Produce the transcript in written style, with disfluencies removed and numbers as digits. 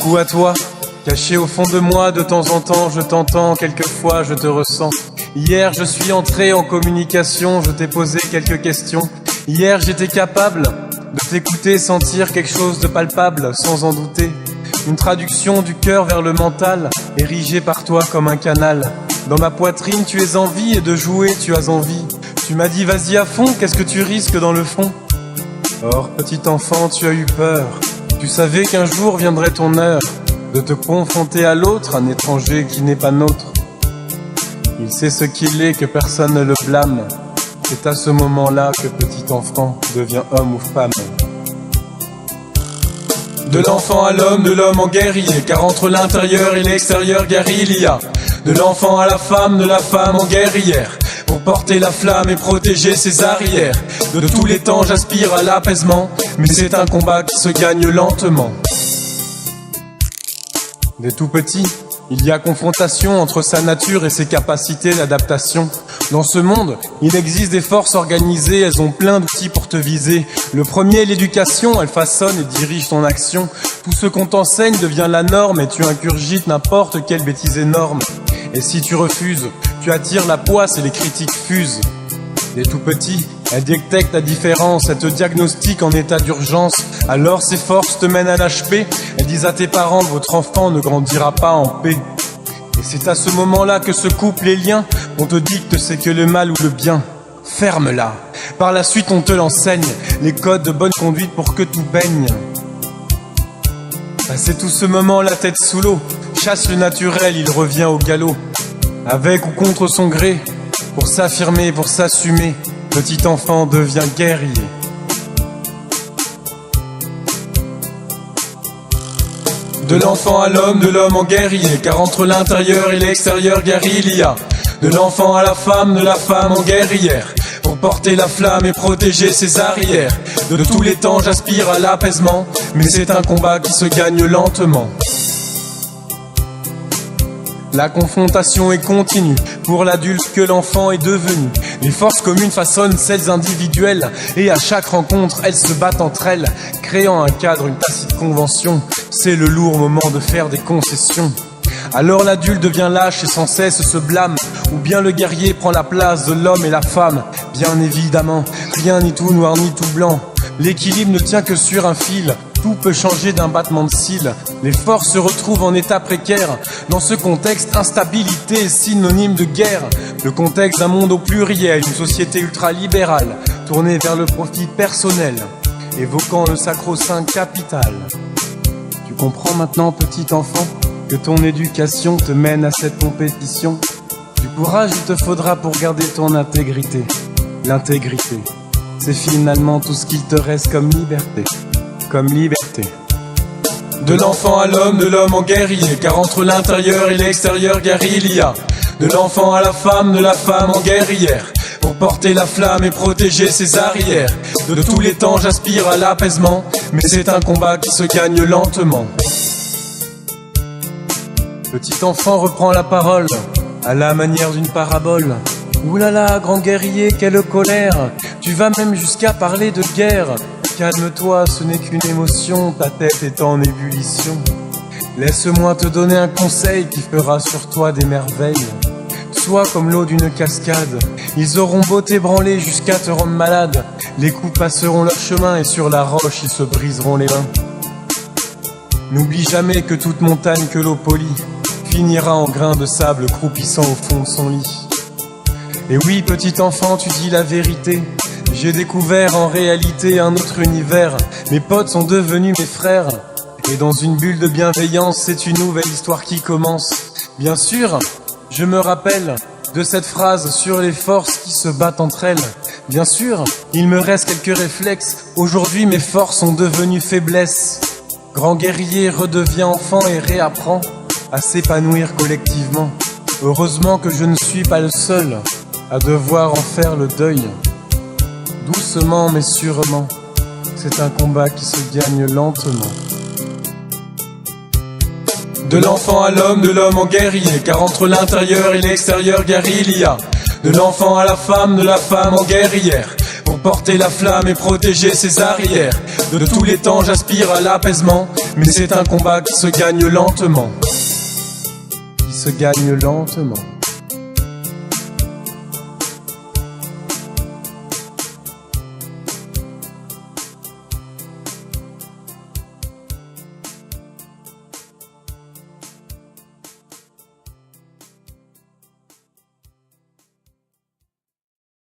Coucou à toi, caché au fond de moi, de temps en temps je t'entends, quelquefois je te ressens. Hier je suis entré en communication, je t'ai posé quelques questions. Hier j'étais capable de t'écouter, sentir quelque chose de palpable, sans en douter. Une traduction du cœur vers le mental, érigée par toi comme un canal. Dans ma poitrine tu es en vie et de jouer tu as envie. Tu m'as dit vas-y à fond, qu'est-ce que tu risques dans le fond? Or petit enfant tu as eu peur, tu savais qu'un jour viendrait ton heure de te confronter à l'autre, un étranger qui n'est pas nôtre. Il sait ce qu'il est, que personne ne le blâme. C'est à ce moment-là que petit enfant devient homme ou femme. De l'enfant à l'homme, de l'homme en guerrier, car entre l'intérieur et l'extérieur guerre il y a. De l'enfant à la femme, de la femme en guerrière, pour porter la flamme et protéger ses arrières. De tous les temps j'aspire à l'apaisement, mais c'est un combat qui se gagne lentement. Dès tout petit, il y a confrontation entre sa nature et ses capacités d'adaptation. Dans ce monde, il existe des forces organisées, elles ont plein d'outils pour te viser. Le premier, l'éducation, elle façonne et dirige ton action. Tout ce qu'on t'enseigne devient la norme et tu ingurgites n'importe quelle bêtise énorme. Et si tu refuses, tu attires la poisse et les critiques fusent. Dès tout petit, elle détecte ta différence, elle te diagnostique en état d'urgence. Alors ces forces te mènent à l'HP, elles disent à tes parents, votre enfant ne grandira pas en paix. Et c'est à ce moment-là que se coupent les liens, on te dicte c'est que le mal ou le bien. Ferme-la. Par la suite on te l'enseigne, les codes de bonne conduite pour que tout baigne. Passé tout ce moment la tête sous l'eau, chasse le naturel, il revient au galop. Avec ou contre son gré, pour s'affirmer, pour s'assumer, petit enfant devient guerrier. De l'enfant à l'homme, de l'homme en guerrier, car entre l'intérieur et l'extérieur guerre il y a. De l'enfant à la femme, de la femme en guerrière, pour porter la flamme et protéger ses arrières. De tous les temps j'aspire à l'apaisement, mais c'est un combat qui se gagne lentement. La confrontation est continue pour l'adulte que l'enfant est devenu. Les forces communes façonnent celles individuelles et à chaque rencontre elles se battent entre elles, créant un cadre, une tacite convention. C'est le lourd moment de faire des concessions. Alors l'adulte devient lâche et sans cesse se blâme, ou bien le guerrier prend la place de l'homme et la femme. Bien évidemment, rien ni tout noir ni tout blanc. L'équilibre ne tient que sur un fil. Tout peut changer d'un battement de cils. Les forces se retrouvent en état précaire. Dans ce contexte, instabilité est synonyme de guerre. Le contexte d'un monde au pluriel, une société ultralibérale, tournée vers le profit personnel, évoquant le sacro-saint capital. Tu comprends maintenant, petit enfant, que ton éducation te mène à cette compétition. Du courage il te faudra pour garder ton intégrité. L'intégrité, c'est finalement tout ce qu'il te reste comme liberté. Comme liberté. De l'enfant à l'homme, de l'homme en guerrier, car entre l'intérieur et l'extérieur guerre il y a. De l'enfant à la femme, de la femme en guerrière, pour porter la flamme et protéger ses arrières. De tous les temps j'aspire à l'apaisement, mais c'est un combat qui se gagne lentement. Petit enfant reprend la parole, à la manière d'une parabole. Oulala, grand guerrier, quelle colère! Tu vas même jusqu'à parler de guerre. Calme-toi, ce n'est qu'une émotion, ta tête est en ébullition. Laisse-moi te donner un conseil qui fera sur toi des merveilles. Sois comme l'eau d'une cascade, ils auront beau t'ébranler jusqu'à te rendre malade. Les coups passeront leur chemin et sur la roche ils se briseront les reins. N'oublie jamais que toute montagne que l'eau polie finira en grains de sable croupissant au fond de son lit. Et oui, petit enfant, tu dis la vérité. J'ai découvert en réalité un autre univers. Mes potes sont devenus mes frères. Et dans une bulle de bienveillance, c'est une nouvelle histoire qui commence. Bien sûr, je me rappelle de cette phrase sur les forces qui se battent entre elles. Bien sûr, il me reste quelques réflexes. Aujourd'hui, mes forces sont devenues faiblesses. Grand guerrier redevient enfant et réapprend à s'épanouir collectivement. Heureusement que je ne suis pas le seul à devoir en faire le deuil. Doucement mais sûrement, c'est un combat qui se gagne lentement. De l'enfant à l'homme, de l'homme en guerrier, car entre l'intérieur et l'extérieur guerre il y a. De l'enfant à la femme, de la femme en guerrière, pour Porter la flamme et protéger ses arrières. De tous les temps j'aspire à l'apaisement, mais c'est un combat qui se gagne lentement. Qui se gagne lentement.